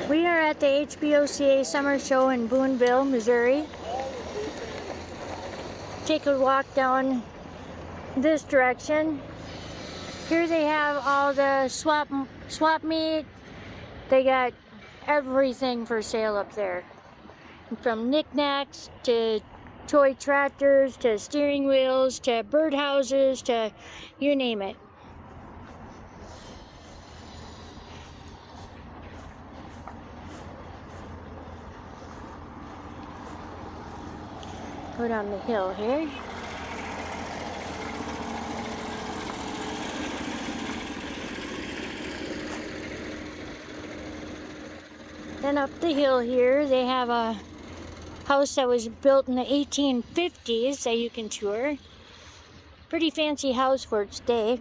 We are at the HPOCA Summer Show in Booneville, Missouri. Take a walk down this direction. Here they have all the swap meet. They got everything for sale up there. From knickknacks to toy tractors to steering wheels to birdhouses to you name it. Go down the hill here. Then up the hill here, they have a house that was built in the 1850s that you can tour. Pretty fancy house for its day.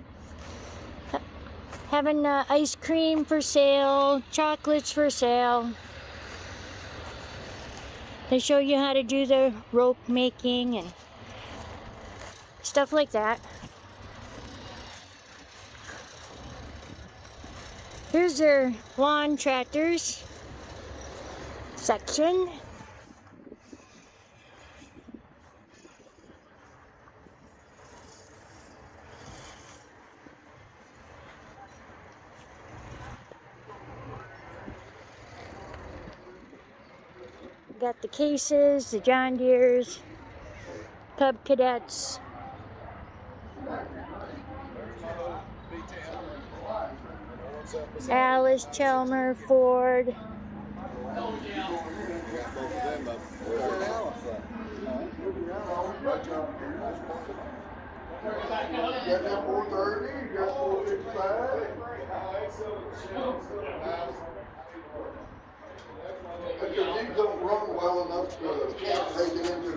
Having ice cream for sale, chocolates for sale. They show you how to do the rope making and stuff like that. Here's their lawn tractors section. Got the cases, the John Deeres, Cub Cadets. Alice, Chelmer, Ford.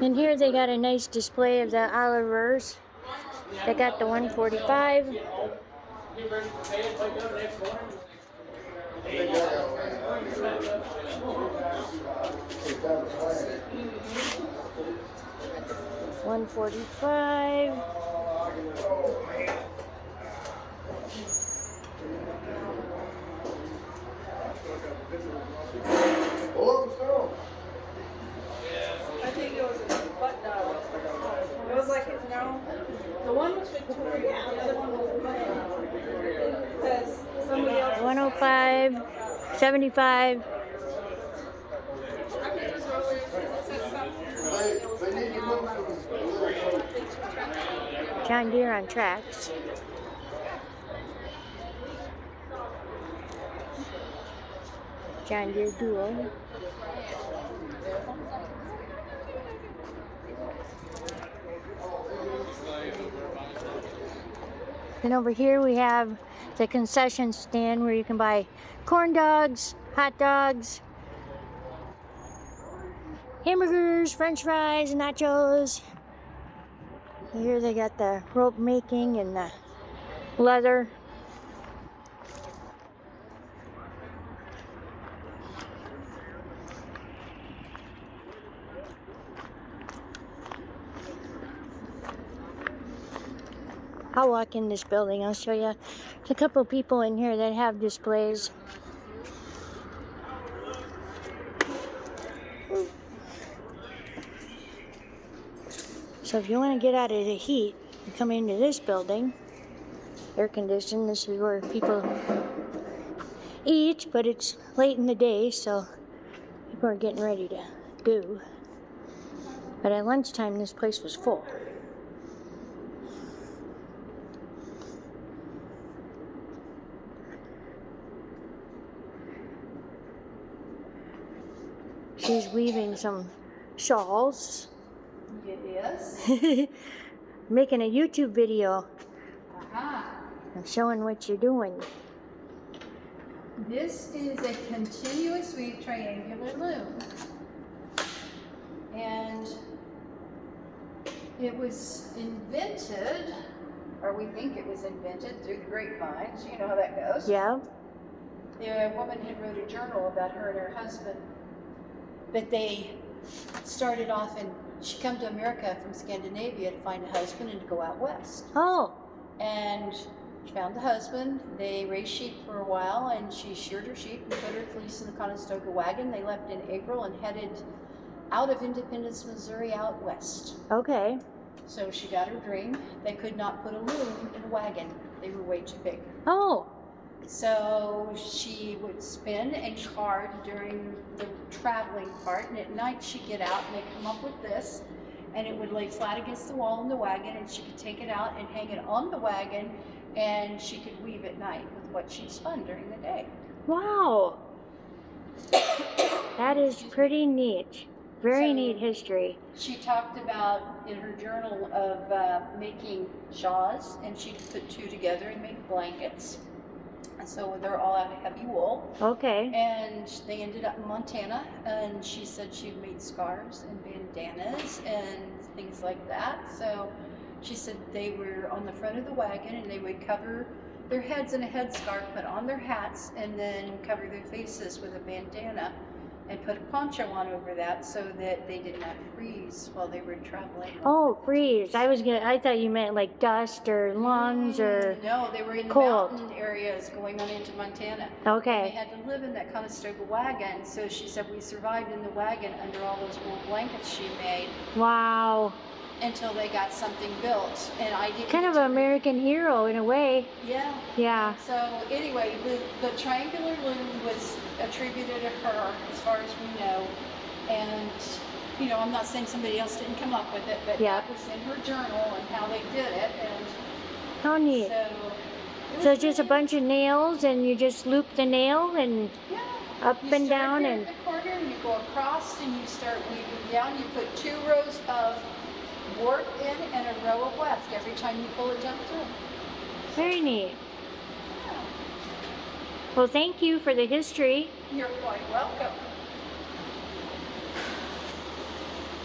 And here they got a nice display of the Olivers. They got the 145. $145. I think it was a button dial. It was like, no, the one was Victoria, the other one was button. Because somebody else. 105, 75. John Deere on tracks. John Deere Duo. And over here we have the concession stand where you can buy corn dogs, hot dogs, hamburgers, french fries, nachos. Here they got the rope making and the leather. I'll walk in this building. I'll show you. There's a couple people in here that have displays. So if you want to get out of the heat, you come into this building. Air conditioned. This is where people eat, but it's late in the day, so people are getting ready to go. But at lunchtime, this place was full. She's weaving some shawls. Yes. Making a YouTube video. Aha. Of showing what you're doing. This is a continuous weave triangular loom. And it was invented, or we think it was invented through the grapevines. You know how that goes. Yeah. A woman had wrote a journal about her and her husband. But they started off and she come to America from Scandinavia to find a husband and to go out west. Oh. And She found the husband. They raised sheep for a while, and she sheared her sheep and put her fleece in the Conestoga wagon. They left in April and headed out of Independence, Missouri, out west. Okay. So she got her dream. They could not put a loom in a wagon. They were way too big. Oh. So she would spin and card during the traveling part, and at night she'd get out and they'd come up with this, and it would lay flat against the wall in the wagon, and she could take it out and hang it on the wagon, and she could weave at night with what she'd spun during the day. Wow. That is pretty neat. Very neat history. She talked about in her journal of making shawls, and she'd put two together and make blankets. So they're all out of heavy wool. Okay. And they ended up in Montana, and she said she made scarves and bandanas and things like that. So she said they were on the front of the wagon, and they would cover their heads in a headscarf, put on their hats, and then cover their faces with a bandana and put a poncho on over that so that they did not freeze while they were traveling. Oh, freeze. I thought you meant like dust or lungs or No, they were in the cold mountain areas going on into Montana. Okay. And they had to live in that Conestoga wagon, so she said we survived in the wagon under all those wool blankets she made Wow. until they got something built. And I didn't Kind of an American hero in a way. Yeah. Yeah. So anyway, the triangular loom was attributed to her as far as we know. And, you know, I'm not saying somebody else didn't come up with it, but Yeah. that was in her journal and how they did it. And How neat. So it's just a bunch of nails, and you just loop the nail and yeah. up You and start down here and at the corner, and you go across, and you start weaving down. You put 2 rows of warp in and a row of weft every time you pull it down through. very neat. Well, thank you for the history. You're quite welcome.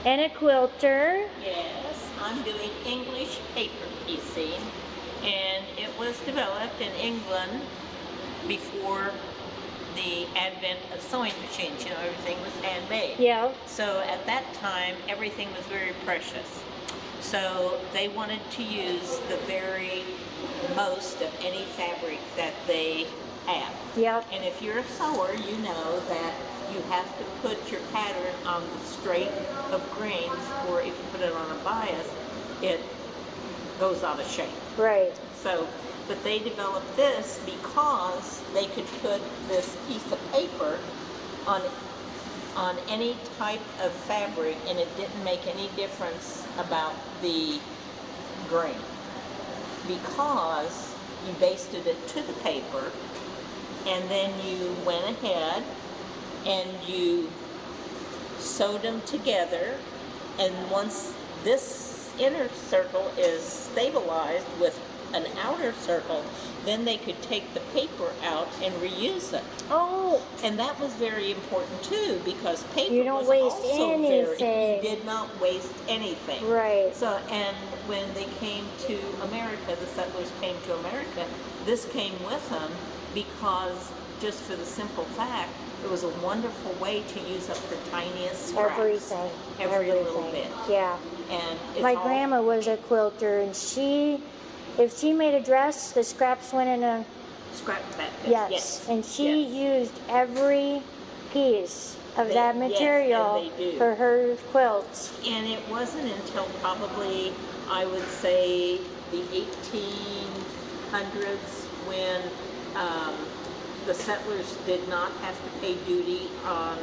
And a quilter. Yes, I'm doing English paper piecing, and it was developed in England before the advent of sewing machines. You know, everything was handmade. Yeah. So at that time, everything was very precious. So they wanted to use the very most of any fabric that they have. Yep. And if you're a sewer, you know that you have to put your pattern on the straight of grains, or if you put it on a bias, it goes out of shape. Right. So, but they developed this because they could put this piece of paper on any type of fabric, and it didn't make any difference about the grain, because you basted it to the paper, and then you went ahead and you sewed them together, and once this inner circle is stabilized with an outer circle, then they could take the paper out and reuse it. Oh. And that was very important too, because paper You don't was waste also anything. you did not waste anything. Right. So, and when they came to America, the settlers came to America, this came with them because, just for the simple fact, it was a wonderful way to use up the tiniest scraps. Everything. Every little bit. Yeah. And it's My all, grandma was a quilter, and if she made a dress, the scraps went in a, scrap basket. yes. And she yes. used every piece of that Yes, material and they do. for her quilts. And it wasn't until probably, I would say, the 1800s when the settlers did not have to pay duty on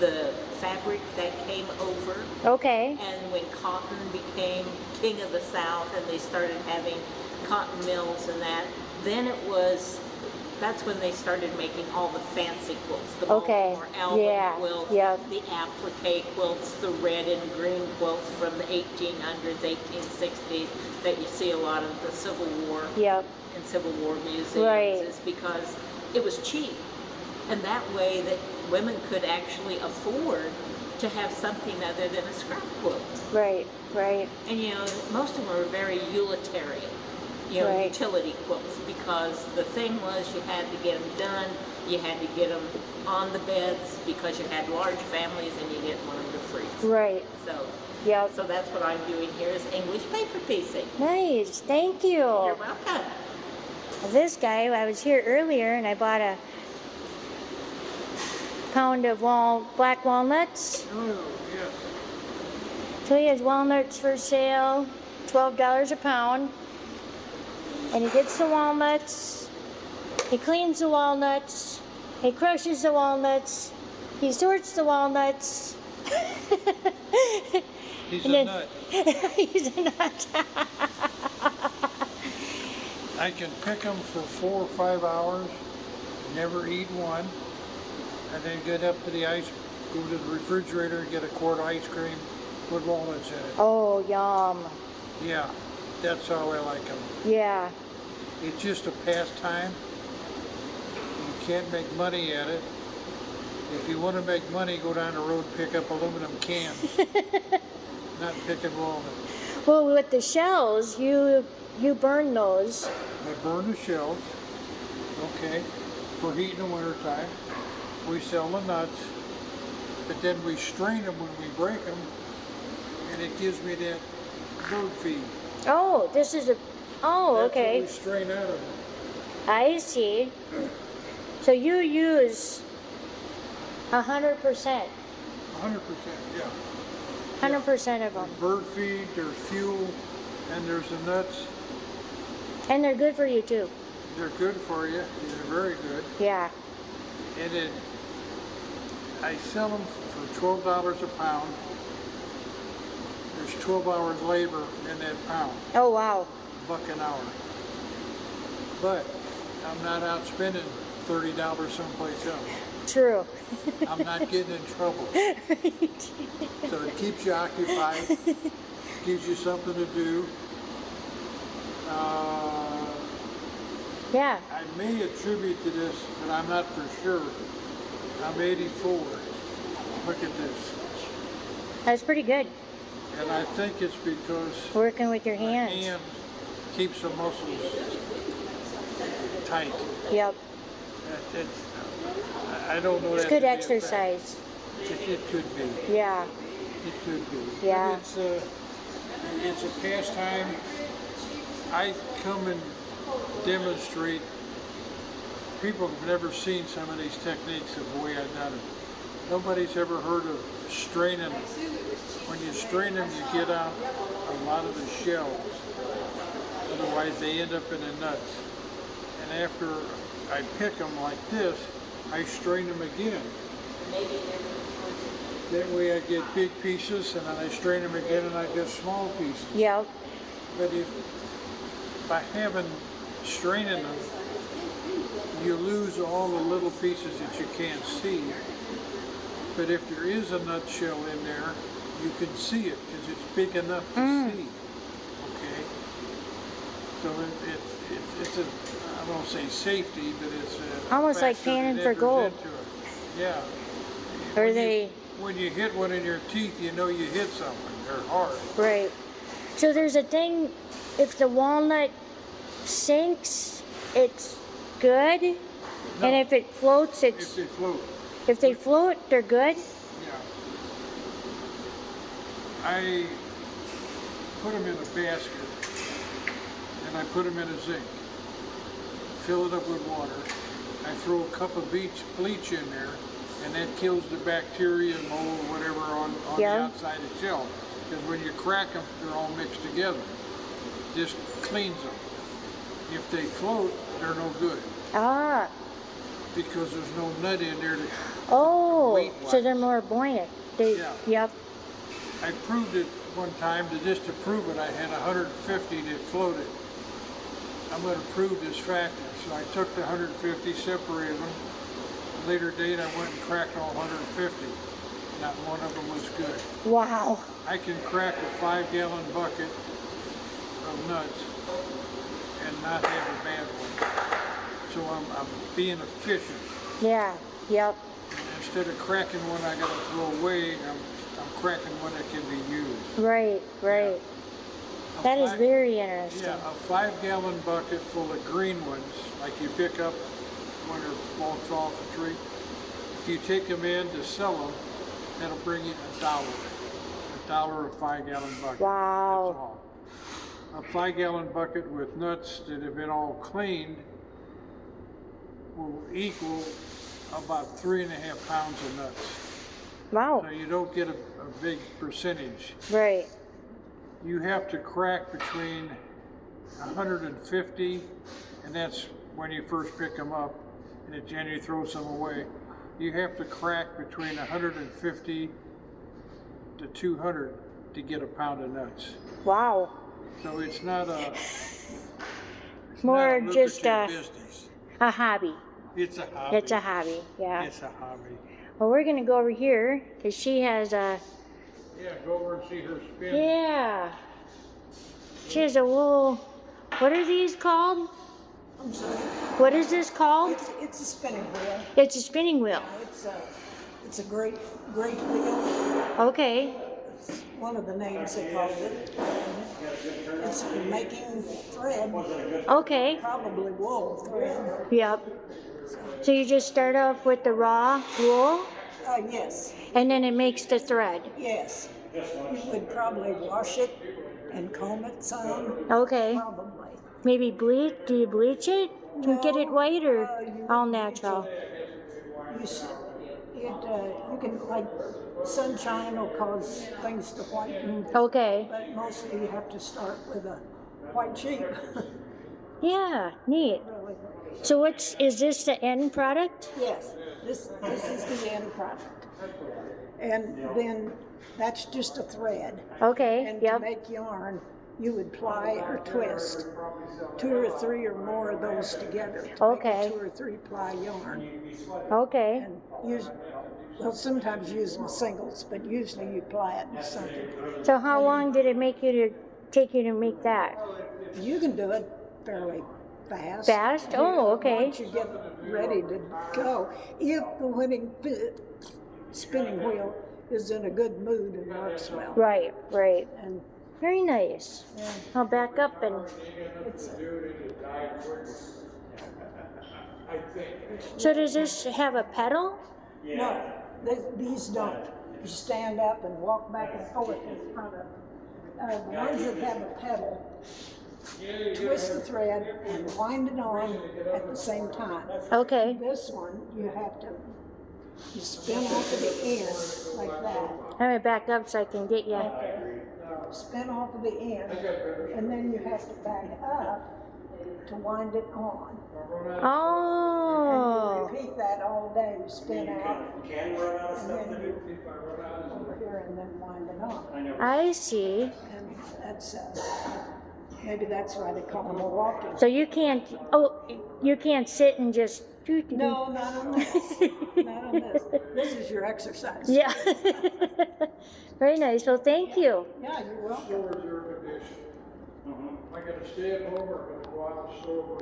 the fabric that came over. Okay. And when cotton became king of the South and they started having cotton mills and that, then that's when they started making all the fancy quilts, the Okay. Baltimore Alvin Yeah. quilts, Yep. the applique quilts, the red and green quilts from the 1800s, 1860s that you see a lot of the Civil War Yep. in Civil War museums, Right. is because it was cheap. And that way that women could actually afford to have something other than a scrap quilt. Right. Right. And you know, most of them are very utilitarian, Right. utility quilts, because the thing was you had to get them done, you had to get them on the beds because you had large families and you didn't want them to freeze. Right. Yep. So that's what I'm doing here, is English paper piecing. Nice. Thank you. You're welcome. this guy. I was here earlier and I bought a pound of black walnuts. Oh, yes. So he has walnuts for sale, $12 a pound. And he gets the walnuts, he cleans the walnuts, he crushes the walnuts, he sorts the walnuts. He's And a then- nut. He's a nut. I can pick them for 4 or 5 hours, never eat one, and then get up to the go to the refrigerator and get a quart of ice cream with walnuts in it. Oh, yum. Yeah, that's how I like them. Yeah. It's just a pastime. You can't make money at it. If you want to make money, go down the road and pick up aluminum cans, not picking walnuts. Well, with the shells, you burn those. I burn the shells, okay, for heat in the wintertime. We sell the nuts, but then we strain them when we break them, and it gives me that bird feed. Oh, this is a. Oh, That's okay. what we strain out of them. I see. So you use 100%. 100%, yeah. 100% of them. There's bird feed, there's fuel, and there's the nuts. And they're good for you too. They're good for you. They're very good. Yeah. And then I sell them for $12 a pound. There's 12 hours labor in that pound, Oh, wow. $1 an hour. But I'm not out spending $30 someplace else. True. I'm not getting in trouble. So it keeps you occupied, gives you something to do. Yeah. I may attribute to this, but I'm not for sure. I'm 84. Look at this. That's pretty good. And I think it's because Working with your my hands. hand keeps the muscles tight. Yep. I don't know. It's that good to be a fact. exercise. It could be. Yeah. It could be. Yeah. But it's a pastime. I come and demonstrate. People have never seen some of these techniques of the way I've done it. Nobody's ever heard of straining them. When you strain them, you get out a lot of the shells. Otherwise, they end up in the nuts. And after I pick them like this, I strain them again. That way I get big pieces, and then I strain them again and I get small pieces. Yep. But by having straining them, you lose all the little pieces that you can't see. But if there is a nutshell in there, you can see it because it's big enough to see. Okay. So it's a, I won't say safety, but it's a Almost like factor panning that for enters gold. into it. Yeah. When you hit one in your teeth, you know you hit something. They're hard. Right. So there's a thing, if the walnut sinks, it's good. No. And if it floats, If it's. they float. If they float, they're good. Yeah. I put them in a basket and I put them in a zinc. Fill it up with water. I throw a cup of bleach in there, and that kills the bacteria, mold, whatever on Yeah. the outside of the shell. Because when you crack them, they're all mixed together. Just cleans them. If they float, they're no good Ah. because there's no nut in there to Oh. weight-wise. So they're more buoyant. They. Yeah. Yep. I proved it one time. Just to prove it, I had 150 that floated. I'm going to prove this factor. So I took the 150, separated them. A later date, I went and cracked all 150. Not one of them was good. Wow. I can crack a 5-gallon bucket of nuts and not have a bad one. So I'm being efficient. Yeah. Yep. Instead of cracking one I got to throw away, I'm cracking one that can be used. Right. Right. A That is five- very interesting. Yeah, a 5-gallon bucket full of green ones, like you pick up when it falls off a tree. If you take them in to sell them, that'll bring you $1. $1 a 5-gallon bucket. Wow. That's all. A 5-gallon bucket with nuts that have been all cleaned will equal about 3.5 pounds of nuts. Wow. So you don't get a big percentage. Right. You have to crack between 150, and that's when you first pick them up, and then you throw some away. You have to crack between 150 to 200 to get a pound of nuts. Wow. So it's not a More just business. a hobby. It's a hobby. It's a hobby. Yeah. It's a hobby. Well, we're gonna go over here because she has a. Yeah, go over and see her spin. Yeah. She has a wool. What are these called? I'm sorry. What is this called? It's a spinning wheel. It's a spinning wheel. It's a great wheel. Okay. It's one of the names they call it. It's for making thread, Okay. probably wool thread. Yep. So you just start off with the raw wool, Yes, and then it makes the thread. yes. You would probably wash it and comb it some, Okay. probably. Maybe bleach. Do you bleach it to get it No, white, or you all wouldn't natural? bleach You can, like, sunshine will cause things to whiten, Okay. but mostly you have to start with a white sheet. Yeah. Neat. Really. So is this the end product? Yes, this is the end product. And then that's just a thread. Okay. And to Yep. make yarn, you would ply or twist 2 or 3 or more of those together to Okay. make a 2 or 3 ply yarn. Okay. And well, sometimes use them singles, but usually you ply it in something. So how long did it take you to make that? You can do it fairly fast. Fast? Oh, okay. Once you get ready to go, if the spinning wheel is in a good mood and works well. Right. Right. And Very nice. I'll back up and. it's So does this have a pedal? no, these don't. You stand up and walk back and forth in front of. The ones that have a pedal, twist the thread and wind it on at the same time. Okay. This one, you spin off of the end like that. I'm gonna back up so I can get you. Spin off of the end, and then you have to back up to wind it on. Oh. And you repeat that all day. You spin out, and then you over here, and then wind it on. I see. And that's maybe that's why they call them a walking. So you can't. Oh, you can't sit and just. No, not on this. Not on this. This is your exercise. Yeah. Very nice. Well, thank you. Yeah, you're welcome. Storage air conditioning. I gotta stay at home or gotta go out and store.